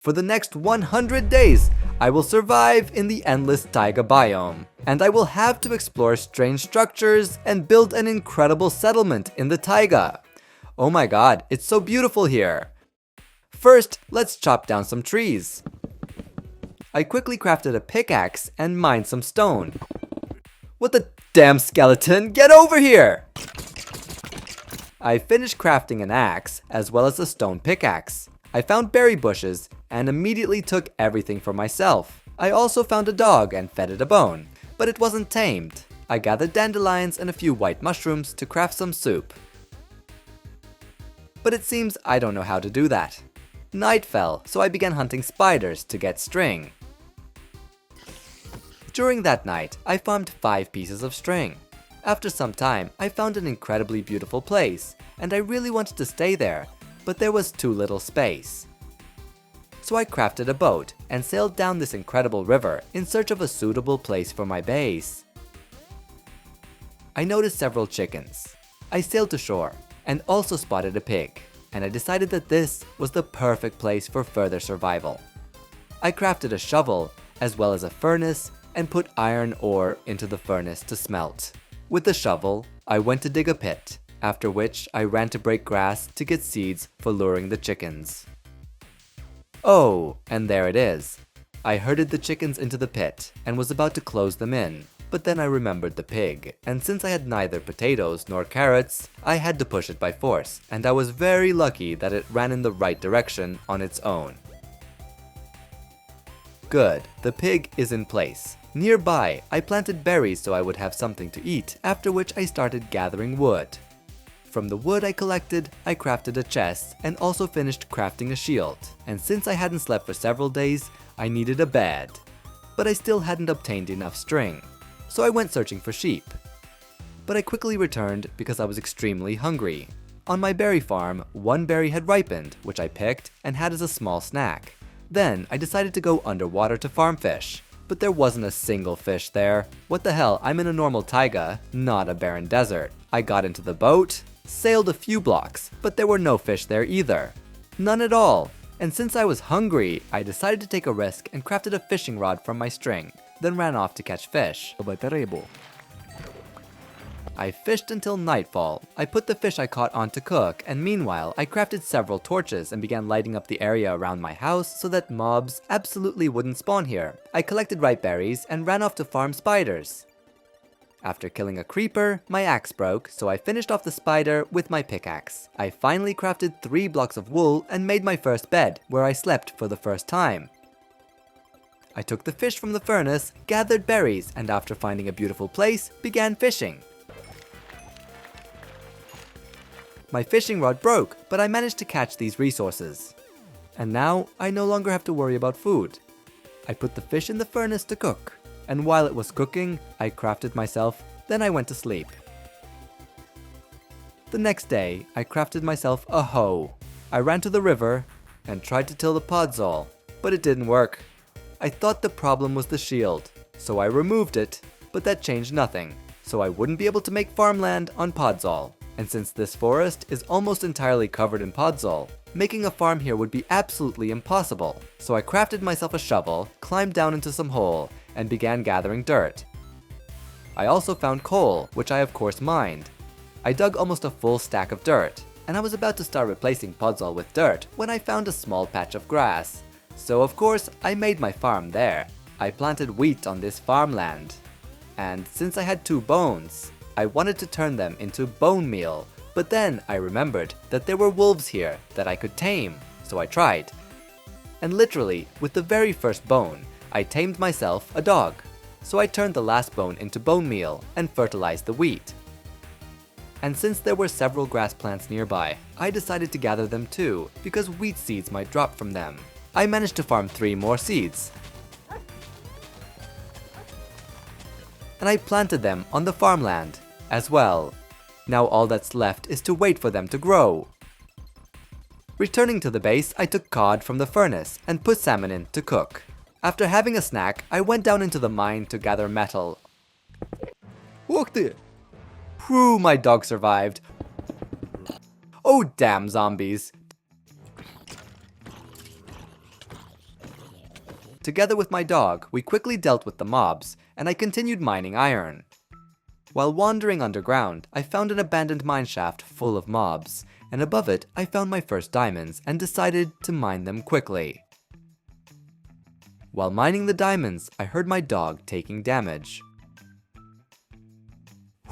For the next 100 days, I will survive in the endless taiga biome, and I will have to explore strange structures and build an incredible settlement in the taiga. Oh my god, it's so beautiful here. First, let's chop down some trees. I quickly crafted a pickaxe and mined some stone. What the damn skeleton? Get over here! I finished crafting an axe as well as a stone pickaxe. I found berry bushes and immediately took everything for myself. I also found a dog and fed it a bone, but it wasn't tamed. I gathered dandelions and a few white mushrooms to craft some soup. But it seems I don't know how to do that. Night fell, so I began hunting spiders to get string. During that night, I farmed 5 pieces of string. After some time, I found an incredibly beautiful place, and I really wanted to stay there, but there was too little space. So I crafted a boat and sailed down this incredible river in search of a suitable place for my base. I noticed several chickens. I sailed to shore and also spotted a pig, and I decided that this was the perfect place for further survival. I crafted a shovel as well as a furnace and put iron ore into the furnace to smelt. With the shovel, I went to dig a pit, after which I ran to break grass to get seeds for luring the chickens. Oh, and there it is. I herded the chickens into the pit and was about to close them in, but then I remembered the pig, and since I had neither potatoes nor carrots, I had to push it by force, and I was very lucky that it ran in the right direction on its own. Good, the pig is in place. Nearby, I planted berries so I would have something to eat, after which I started gathering wood. From the wood I collected, I crafted a chest and also finished crafting a shield. And since I hadn't slept for several days, I needed a bed. But I still hadn't obtained enough string, so I went searching for sheep. But I quickly returned because I was extremely hungry. On my berry farm, 1 berry had ripened, which I picked and had as a small snack. Then I decided to go underwater to farm fish. But there wasn't a single fish there. What the hell, I'm in a normal taiga, not a barren desert. I got into the boat, sailed a few blocks, but there were no fish there either. None at all. And since I was hungry, I decided to take a risk and crafted a fishing rod from my string, then ran off to catch fish. I fished until nightfall. I put the fish I caught on to cook, and meanwhile, I crafted several torches and began lighting up the area around my house so that mobs absolutely wouldn't spawn here. I collected ripe berries and ran off to farm spiders. After killing a creeper, my axe broke, so I finished off the spider with my pickaxe. I finally crafted 3 blocks of wool and made my first bed, where I slept for the first time. I took the fish from the furnace, gathered berries, and after finding a beautiful place, began fishing. My fishing rod broke, but I managed to catch these resources. And now, I no longer have to worry about food. I put the fish in the furnace to cook, and while it was cooking, I crafted myself, then I went to sleep. The next day, I crafted myself a hoe. I ran to the river and tried to till the podzol, but it didn't work. I thought the problem was the shield, so I removed it, but that changed nothing, so I wouldn't be able to make farmland on podzol. And since this forest is almost entirely covered in podzol, making a farm here would be absolutely impossible. So I crafted myself a shovel, climbed down into some hole, and began gathering dirt. I also found coal, which I of course mined. I dug almost a full stack of dirt, and I was about to start replacing podzol with dirt when I found a small patch of grass. So of course, I made my farm there. I planted wheat on this farmland. And since I had 2 bones, I wanted to turn them into bone meal, but then I remembered that there were wolves here that I could tame, so I tried. And literally, with the very first bone, I tamed myself a dog. So I turned the last bone into bone meal and fertilized the wheat. And since there were several grass plants nearby, I decided to gather them too, because wheat seeds might drop from them. I managed to farm 3 more seeds. And I planted them on the farmland as well. Now all that's left is to wait for them to grow. Returning to the base, I took cod from the furnace and put salmon in to cook. After having a snack, I went down into the mine to gather metal. Whew, my dog survived. Oh damn zombies. Together with my dog, we quickly dealt with the mobs, and I continued mining iron. While wandering underground, I found an abandoned mineshaft full of mobs, and above it, I found my first diamonds and decided to mine them quickly. While mining the diamonds, I heard my dog taking damage.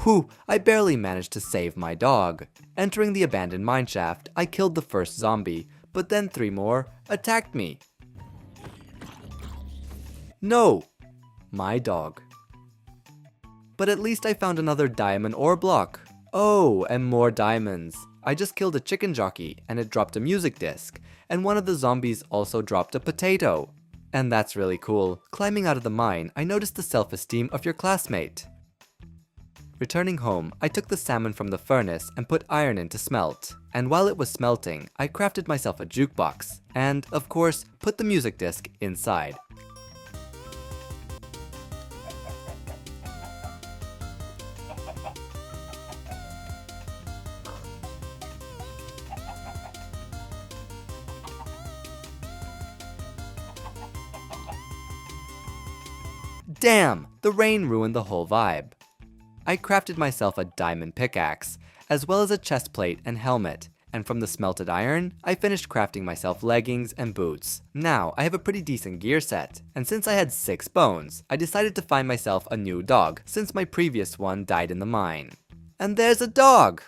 Whew, I barely managed to save my dog. Entering the abandoned mineshaft, I killed the first zombie, but then 3 more attacked me. No! My dog. But at least I found another diamond ore block. Oh, and more diamonds. I just killed a chicken jockey and it dropped a music disc, and one of the zombies also dropped a potato. And that's really cool. Climbing out of the mine, I noticed the self-esteem of your classmate. Returning home, I took the salmon from the furnace and put iron in to smelt. And while it was smelting, I crafted myself a jukebox, and, of course, put the music disc inside. Damn! The rain ruined the whole vibe. I crafted myself a diamond pickaxe, as well as a chest plate and helmet, and from the smelted iron, I finished crafting myself leggings and boots. Now, I have a pretty decent gear set, and since I had 6 bones, I decided to find myself a new dog, since my previous one died in the mine. And there's a dog!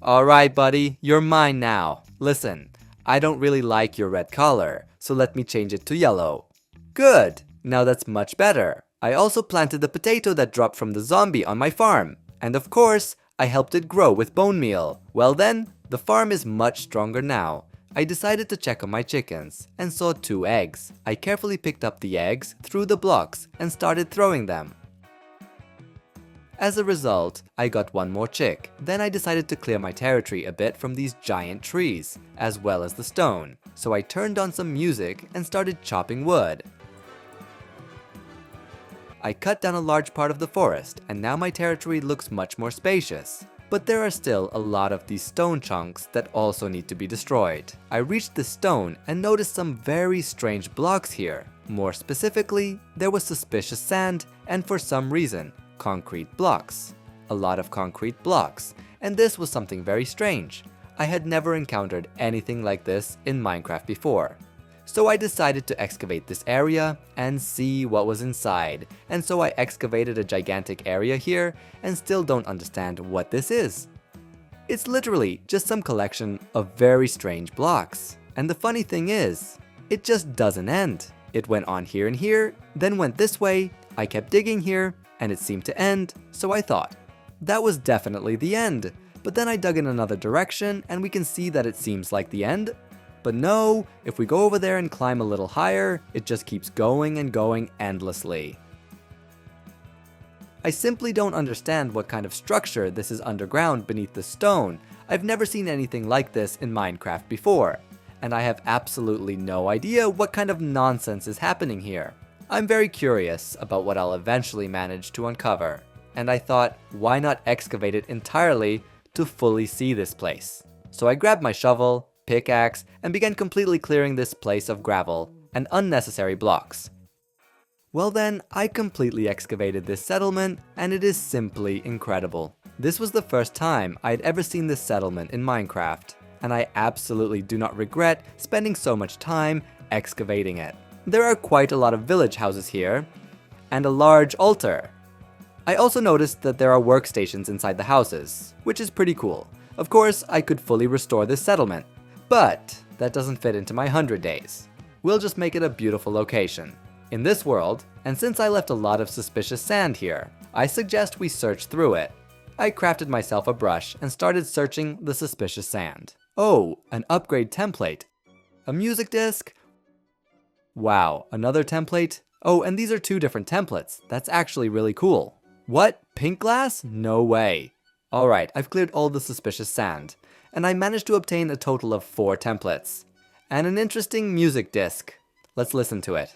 Alright buddy, you're mine now. Listen, I don't really like your red collar, so let me change it to yellow. Good! Now that's much better. I also planted the potato that dropped from the zombie on my farm. And of course, I helped it grow with bone meal. Well then, the farm is much stronger now. I decided to check on my chickens, and saw 2 eggs. I carefully picked up the eggs, threw the blocks, and started throwing them. As a result, I got 1 more chick. Then I decided to clear my territory a bit from these giant trees, as well as the stone. So I turned on some music and started chopping wood. I cut down a large part of the forest, and now my territory looks much more spacious. But there are still a lot of these stone chunks that also need to be destroyed. I reached the stone and noticed some very strange blocks here. More specifically, there was suspicious sand and for some reason, concrete blocks. A lot of concrete blocks, and this was something very strange. I had never encountered anything like this in Minecraft before. So I decided to excavate this area and see what was inside. And so I excavated a gigantic area here and still don't understand what this is. It's literally just some collection of very strange blocks. And the funny thing is, it just doesn't end. It went on here and here, then went this way, I kept digging here, and it seemed to end, so I thought, that was definitely the end. But then I dug in another direction and we can see that it seems like the end. But no, if we go over there and climb a little higher, it just keeps going and going endlessly. I simply don't understand what kind of structure this is underground beneath the stone. I've never seen anything like this in Minecraft before, and I have absolutely no idea what kind of nonsense is happening here. I'm very curious about what I'll eventually manage to uncover, and I thought, why not excavate it entirely to fully see this place? So I grabbed my shovel, pickaxe, and began completely clearing this place of gravel and unnecessary blocks. Well then, I completely excavated this settlement, and it is simply incredible. This was the first time I'd ever seen this settlement in Minecraft, and I absolutely do not regret spending so much time excavating it. There are quite a lot of village houses here, and a large altar. I also noticed that there are workstations inside the houses, which is pretty cool. Of course, I could fully restore this settlement, but that doesn't fit into my 100 days. We'll just make it a beautiful location. In this world, and since I left a lot of suspicious sand here, I suggest we search through it. I crafted myself a brush and started searching the suspicious sand. Oh, an upgrade template. A music disc. Wow, another template. Oh, and these are 2 different templates. That's actually really cool. What? Pink glass? No way. Alright, I've cleared all the suspicious sand, and I managed to obtain a total of 4 templates. And an interesting music disc. Let's listen to it.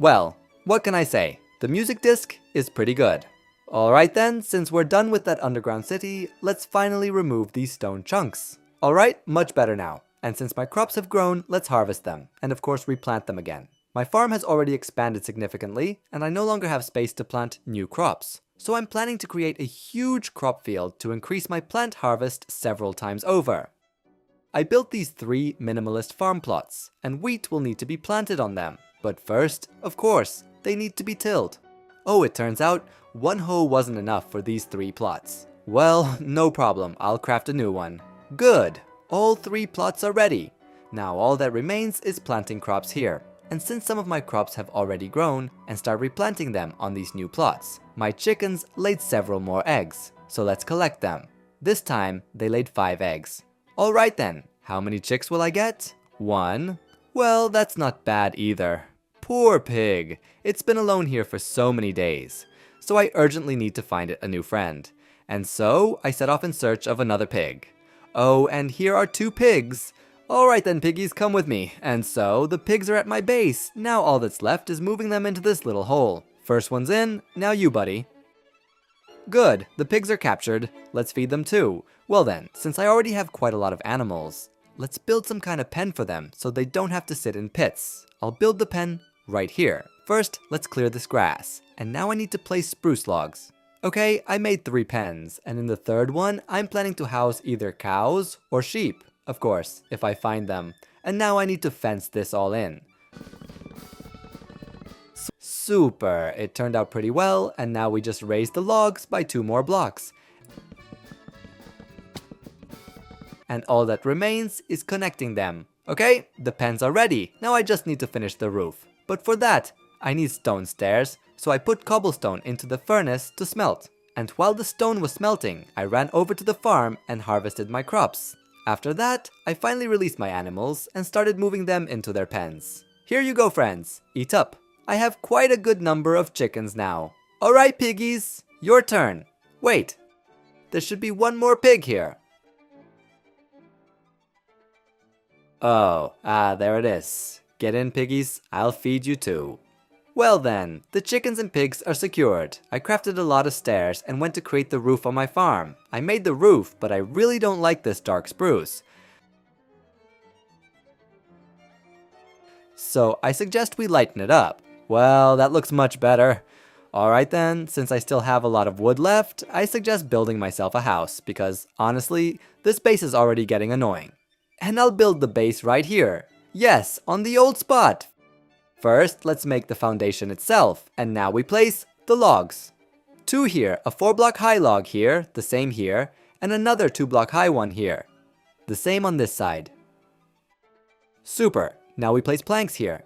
Well, what can I say? The music disc is pretty good. Alright then, since we're done with that underground city, let's finally remove these stone chunks. Alright, much better now. And since my crops have grown, let's harvest them, and of course replant them again. My farm has already expanded significantly, and I no longer have space to plant new crops. So I'm planning to create a huge crop field to increase my plant harvest several times over. I built these 3 minimalist farm plots, and wheat will need to be planted on them. But first, of course, they need to be tilled. Oh, it turns out, 1 hoe wasn't enough for these 3 plots. Well, no problem, I'll craft a new one. Good! All 3 plots are ready. Now all that remains is planting crops here. And since some of my crops have already grown, and start replanting them on these new plots, my chickens laid several more eggs. So let's collect them. This time, they laid 5 eggs. Alright then, how many chicks will I get? 1. Well, that's not bad either. Poor pig. It's been alone here for so many days. So I urgently need to find it a new friend. And so, I set off in search of another pig. Oh, and here are 2 pigs. Alright then, piggies, come with me. And so, the pigs are at my base. Now all that's left is moving them into this little hole. First one's in, now you, buddy. Good, the pigs are captured. Let's feed them too. Well then, since I already have quite a lot of animals, let's build some kind of pen for them so they don't have to sit in pits. I'll build the pen right here. First, let's clear this grass. And now I need to place spruce logs. Okay, I made 3 pens, and in the 3rd one, I'm planning to house either cows or sheep. Of course, if I find them. And now I need to fence this all in. Super, it turned out pretty well, and now we just raised the logs by 2 more blocks. And all that remains is connecting them. Okay, the pens are ready. Now I just need to finish the roof. But for that, I need stone stairs, so I put cobblestone into the furnace to smelt. And while the stone was smelting, I ran over to the farm and harvested my crops. After that, I finally released my animals and started moving them into their pens. Here you go, friends. Eat up. I have quite a good number of chickens now. Alright, piggies, your turn. Wait, there should be 1 more pig here. Oh, there it is. Get in, piggies, I'll feed you too. Well then, the chickens and pigs are secured. I crafted a lot of stairs and went to create the roof on my farm. I made the roof, but I really don't like this dark spruce. So I suggest we lighten it up. Well, that looks much better. Alright then, since I still have a lot of wood left, I suggest building myself a house, because honestly, this base is already getting annoying. And I'll build the base right here. Yes, on the old spot. First, let's make the foundation itself, and now we place the logs. 2 here, a 4-block high log here, the same here, and another 2-block high one here. The same on this side. Super, now we place planks here.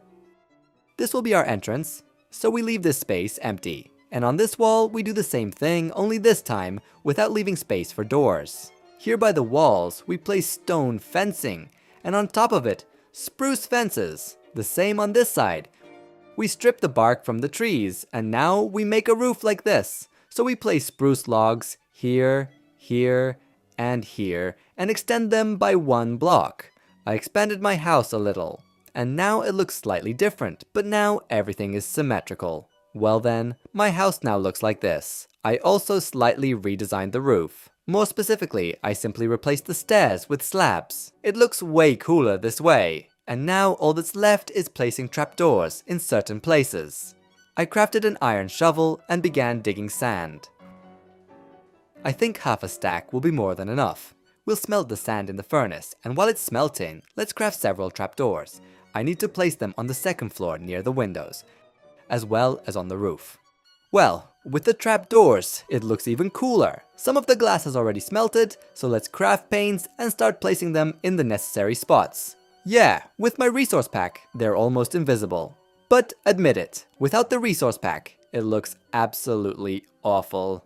This will be our entrance, so we leave this space empty. And on this wall, we do the same thing, only this time, without leaving space for doors. Here by the walls, we place stone fencing, and on top of it, spruce fences. The same on this side. We strip the bark from the trees, and now we make a roof like this. So we place spruce logs here, here, and here, and extend them by 1 block. I expanded my house a little, and now it looks slightly different, but now everything is symmetrical. Well then, my house now looks like this. I also slightly redesigned the roof. More specifically, I simply replaced the stairs with slabs. It looks way cooler this way. And now all that's left is placing trapdoors in certain places. I crafted an iron shovel and began digging sand. I think half a stack will be more than enough. We'll smelt the sand in the furnace, and while it's smelting, let's craft several trapdoors. I need to place them on the 2nd floor near the windows, as well as on the roof. Well, with the trapdoors, it looks even cooler. Some of the glass has already smelted, so let's craft panes and start placing them in the necessary spots. Yeah, with my resource pack, they're almost invisible. But admit it, without the resource pack, it looks absolutely awful.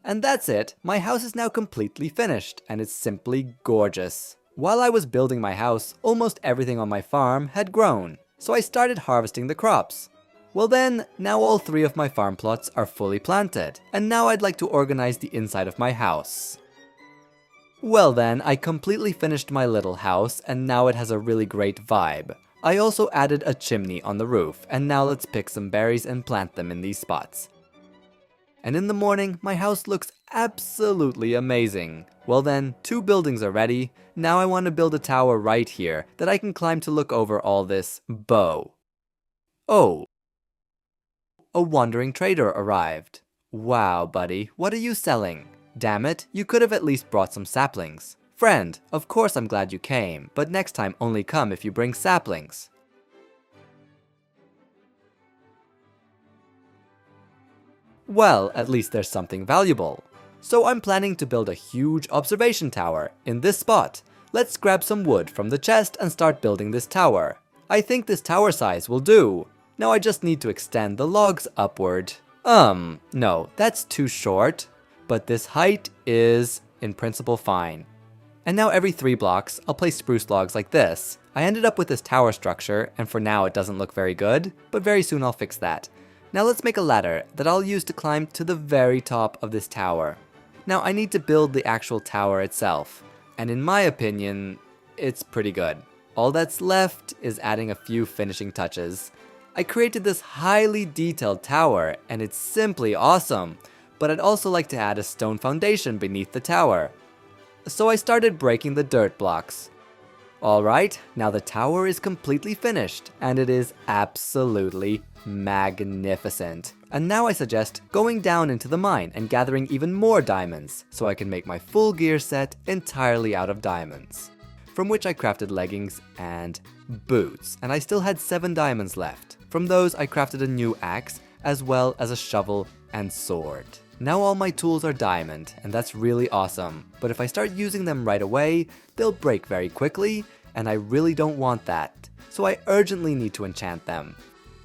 And that's it, my house is now completely finished, and it's simply gorgeous. While I was building my house, almost everything on my farm had grown, so I started harvesting the crops. Well then, now all 3 of my farm plots are fully planted, and now I'd like to organize the inside of my house. Well then, I completely finished my little house, and now it has a really great vibe. I also added a chimney on the roof, and now let's pick some berries and plant them in these spots. And in the morning, my house looks absolutely amazing. Well then, 2 buildings are ready. Now I want to build a tower right here that I can climb to look over all this bow. Oh, a wandering trader arrived. Wow, buddy, what are you selling? Damn it, you could have at least brought some saplings. Friend, of course I'm glad you came, but next time only come if you bring saplings. Well, at least there's something valuable. So I'm planning to build a huge observation tower in this spot. Let's grab some wood from the chest and start building this tower. I think this tower size will do. Now I just need to extend the logs upward. No, that's too short. But this height is, in principle, fine. And now every 3 blocks, I'll place spruce logs like this. I ended up with this tower structure, and for now it doesn't look very good, but very soon I'll fix that. Now let's make a ladder that I'll use to climb to the very top of this tower. Now I need to build the actual tower itself, and in my opinion, it's pretty good. All that's left is adding a few finishing touches. I created this highly detailed tower, and it's simply awesome, but I'd also like to add a stone foundation beneath the tower. So I started breaking the dirt blocks. Alright, now the tower is completely finished, and it is absolutely magnificent. And now I suggest going down into the mine and gathering even more diamonds, so I can make my full gear set entirely out of diamonds. From which I crafted leggings and boots, and I still had 7 diamonds left. From those I crafted a new axe, as well as a shovel and sword. Now all my tools are diamond, and that's really awesome, but if I start using them right away, they'll break very quickly, and I really don't want that, so I urgently need to enchant them.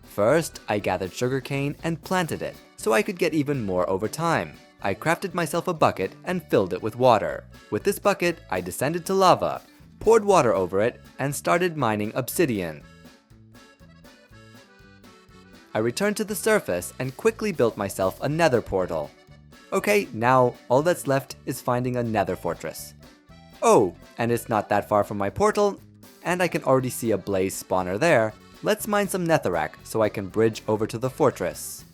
First, I gathered sugarcane and planted it, so I could get even more over time. I crafted myself a bucket and filled it with water. With this bucket, I descended to lava, poured water over it, and started mining obsidian. I returned to the surface and quickly built myself a nether portal. Okay, now all that's left is finding a nether fortress. Oh, and it's not that far from my portal, and I can already see a blaze spawner there. Let's mine some netherrack so I can bridge over to the fortress.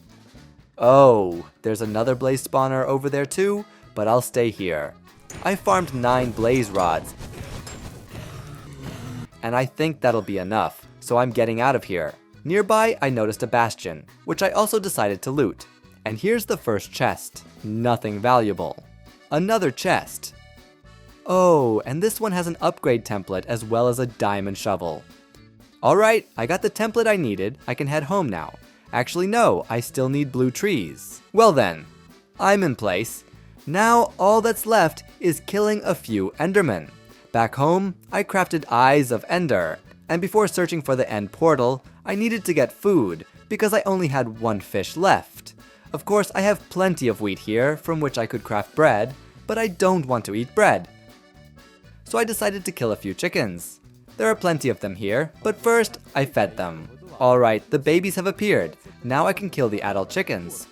Oh, there's another blaze spawner over there too, but I'll stay here. I farmed 9 blaze rods, and I think that'll be enough, so I'm getting out of here. Nearby, I noticed a bastion, which I also decided to loot. And here's the first chest. Nothing valuable. Another chest. Oh, and this one has an upgrade template as well as a diamond shovel. Alright, I got the template I needed. I can head home now. Actually no, I still need blue trees. Well then, I'm in place. Now all that's left is killing a few endermen. Back home, I crafted Eyes of Ender. And before searching for the end portal, I needed to get food, because I only had 1 fish left. Of course, I have plenty of wheat here, from which I could craft bread, but I don't want to eat bread. So I decided to kill a few chickens. There are plenty of them here, but first, I fed them. Alright, the babies have appeared. Now I can kill the adult chickens.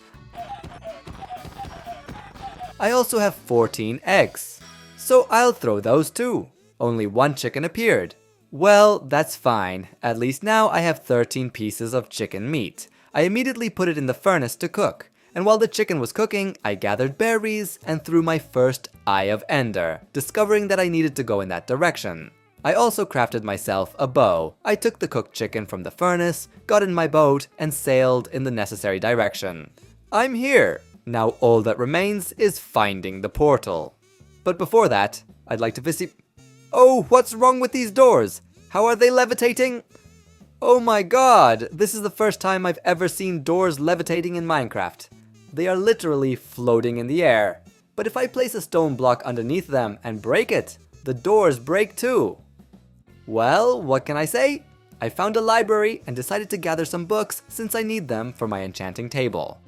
I also have 14 eggs, so I'll throw those too. Only 1 chicken appeared. Well, that's fine. At least now I have 13 pieces of chicken meat. I immediately put it in the furnace to cook. And while the chicken was cooking, I gathered berries and threw my first Eye of Ender, discovering that I needed to go in that direction. I also crafted myself a bow. I took the cooked chicken from the furnace, got in my boat, and sailed in the necessary direction. I'm here! Now all that remains is finding the portal. But before that, I'd like to visit... Oh, what's wrong with these doors? How are they levitating? Oh my god, this is the first time I've ever seen doors levitating in Minecraft. They are literally floating in the air. But if I place a stone block underneath them and break it, the doors break too. Well, what can I say? I found a library and decided to gather some books since I need them for my enchanting table.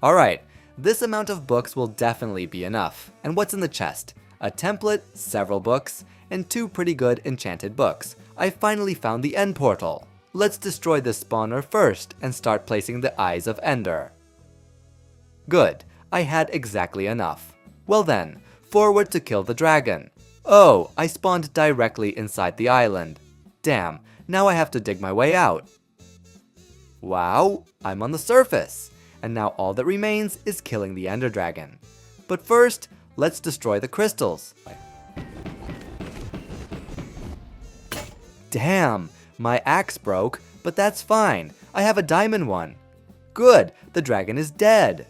Alright, this amount of books will definitely be enough. And what's in the chest? A template, several books, and 2 pretty good enchanted books. I finally found the end portal. Let's destroy this spawner first and start placing the Eyes of Ender. Good, I had exactly enough. Well then, forward to kill the dragon. Oh, I spawned directly inside the island. Damn, Now I have to dig my way out. Wow, I'm on the surface. And now all that remains is killing the Ender Dragon. But first, let's destroy the crystals. Damn, my axe broke, but that's fine. I have a diamond one. Good, the dragon is dead.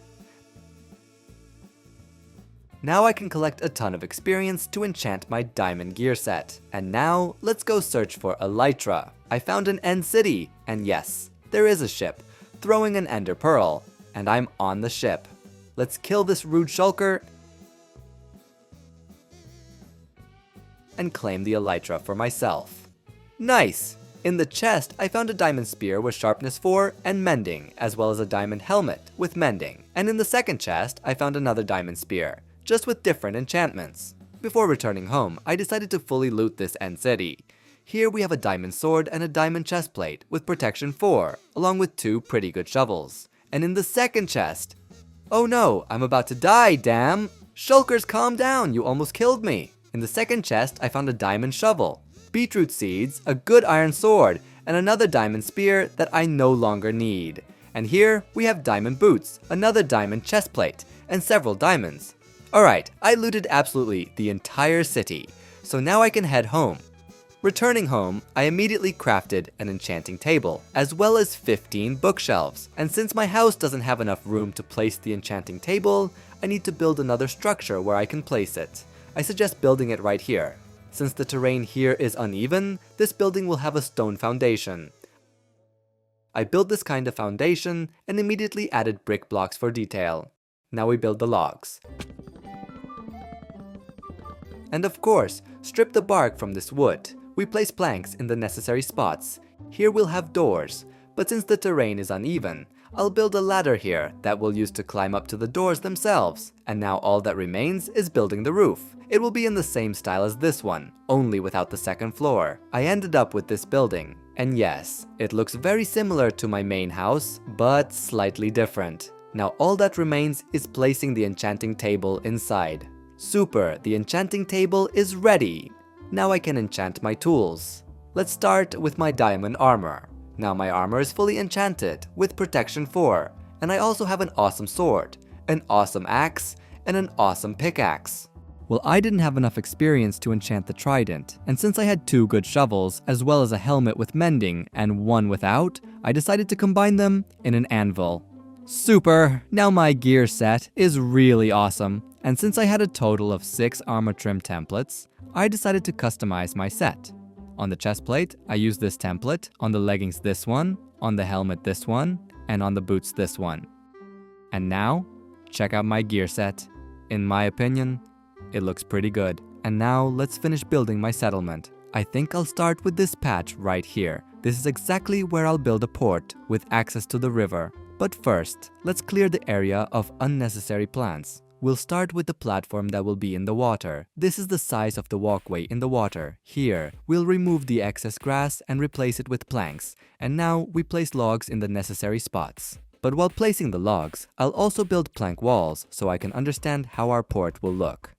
Now I can collect a ton of experience to enchant my diamond gear set. And now, let's go search for Elytra. I found an end city, and yes, there is a ship, throwing an ender pearl, and I'm on the ship. Let's kill this rude shulker and claim the Elytra for myself. Nice! In the chest, I found a diamond spear with sharpness 4 and mending, as well as a diamond helmet with mending. And in the second chest, I found another diamond spear, just with different enchantments. Before returning home, I decided to fully loot this end city. Here we have a diamond sword and a diamond chestplate with protection 4, along with 2 pretty good shovels. And in the second chest, oh no, I'm about to die, damn! Shulkers, calm down, you almost killed me! In the second chest, I found a diamond shovel, beetroot seeds, a good iron sword, and another diamond spear that I no longer need. And here, we have diamond boots, another diamond chestplate, and several diamonds. Alright, I looted absolutely the entire city, so now I can head home. Returning home, I immediately crafted an enchanting table, as well as 15 bookshelves. And since my house doesn't have enough room to place the enchanting table, I need to build another structure where I can place it. I suggest building it right here. Since the terrain here is uneven, this building will have a stone foundation. I built this kind of foundation and immediately added brick blocks for detail. Now we build the logs. And of course, strip the bark from this wood. We place planks in the necessary spots. Here we'll have doors, but since the terrain is uneven, I'll build a ladder here that we'll use to climb up to the doors themselves. And now all that remains is building the roof. It will be in the same style as this one, only without the second floor. I ended up with this building. And yes, it looks very similar to my main house, but slightly different. Now all that remains is placing the enchanting table inside. Super, the enchanting table is ready. Now I can enchant my tools. Let's start with my diamond armor. Now my armor is fully enchanted with protection 4, and I also have an awesome sword, an awesome axe, and an awesome pickaxe. Well, I didn't have enough experience to enchant the trident, and since I had 2 good shovels, as well as a helmet with mending and 1 without, I decided to combine them in an anvil. Super! Now my gear set is really awesome, and since I had a total of 6 armor trim templates, I decided to customize my set. On the chestplate, I used this template, on the leggings this one, on the helmet this one, and on the boots this one. And now, check out my gear set. In my opinion, it looks pretty good. And now, let's finish building my settlement. I think I'll start with this patch right here. This is exactly where I'll build a port with access to the river. But first, let's clear the area of unnecessary plants. We'll start with the platform that will be in the water. This is the size of the walkway in the water. Here, we'll remove the excess grass and replace it with planks. And now, we place logs in the necessary spots. But while placing the logs, I'll also build plank walls so I can understand how our port will look.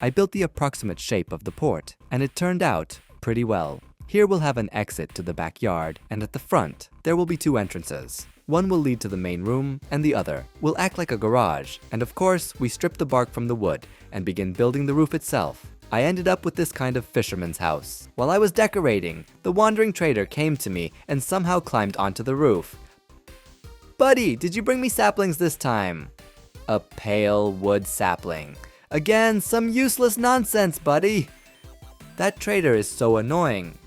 I built the approximate shape of the port, and it turned out pretty well. Here we'll have an exit to the backyard, and at the front, there will be 2 entrances. One will lead to the main room, and the other will act like a garage. And of course, we strip the bark from the wood and begin building the roof itself. I ended up with this kind of fisherman's house. While I was decorating, the wandering trader came to me and somehow climbed onto the roof. Buddy, did you bring me saplings this time? A pale wood sapling. Again, some useless nonsense, buddy. That trader is so annoying.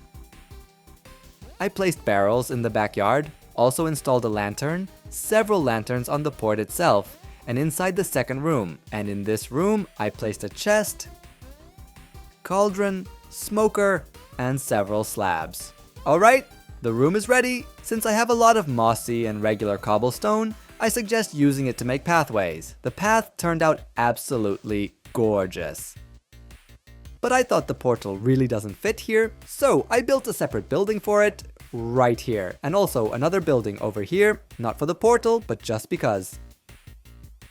I placed barrels in the backyard, also installed a lantern, several lanterns on the port itself, and inside the second room. And in this room, I placed a chest, cauldron, smoker, and several slabs. Alright, the room is ready. Since I have a lot of mossy and regular cobblestone, I suggest using it to make pathways. The path turned out absolutely gorgeous. But I thought the portal really doesn't fit here, so I built a separate building for it right here. And also another building over here, not for the portal, but just because.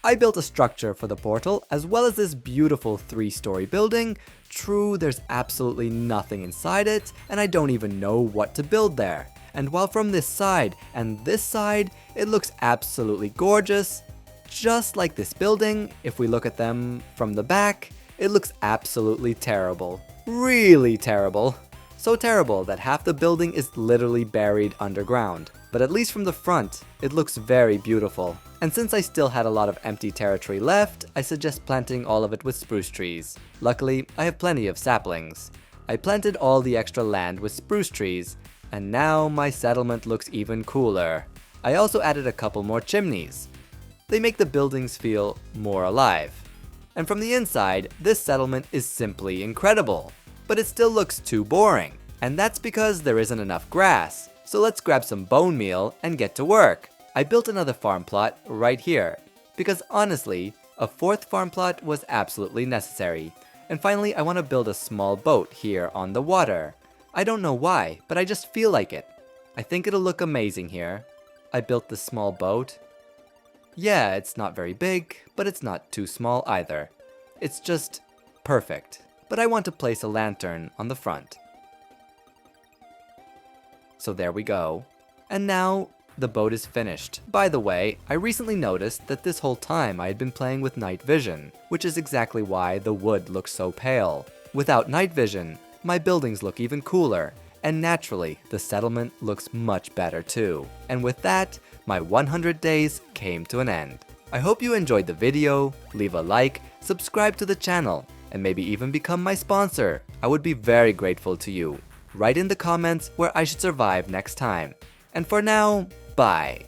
I built a structure for the portal as well as this beautiful 3-story building. True, there's absolutely nothing inside it, and I don't even know what to build there. And while from this side and this side, it looks absolutely gorgeous, just like this building, if we look at them from the back, it looks absolutely terrible. Really terrible. So terrible that half the building is literally buried underground. But at least from the front, it looks very beautiful. And since I still had a lot of empty territory left, I suggest planting all of it with spruce trees. Luckily, I have plenty of saplings. I planted all the extra land with spruce trees, and now my settlement looks even cooler. I also added a couple more chimneys. They make the buildings feel more alive. And from the inside, this settlement is simply incredible. But it still looks too boring. And that's because there isn't enough grass. So let's grab some bone meal and get to work. I built another farm plot right here, because honestly, a 4th farm plot was absolutely necessary. And finally, I want to build a small boat here on the water. I don't know why, but I just feel like it. I think it'll look amazing here. I built this small boat. Yeah, it's not very big, but it's not too small either. It's just perfect. But I want to place a lantern on the front. So there we go. And now, the boat is finished. By the way, I recently noticed that this whole time I had been playing with night vision, which is exactly why the wood looks so pale. Without night vision, my buildings look even cooler, and naturally, the settlement looks much better too. And with that, my 100 days came to an end. I hope you enjoyed the video, leave a like, subscribe to the channel, and maybe even become my sponsor. I would be very grateful to you. Write in the comments where I should survive next time. And for now, bye.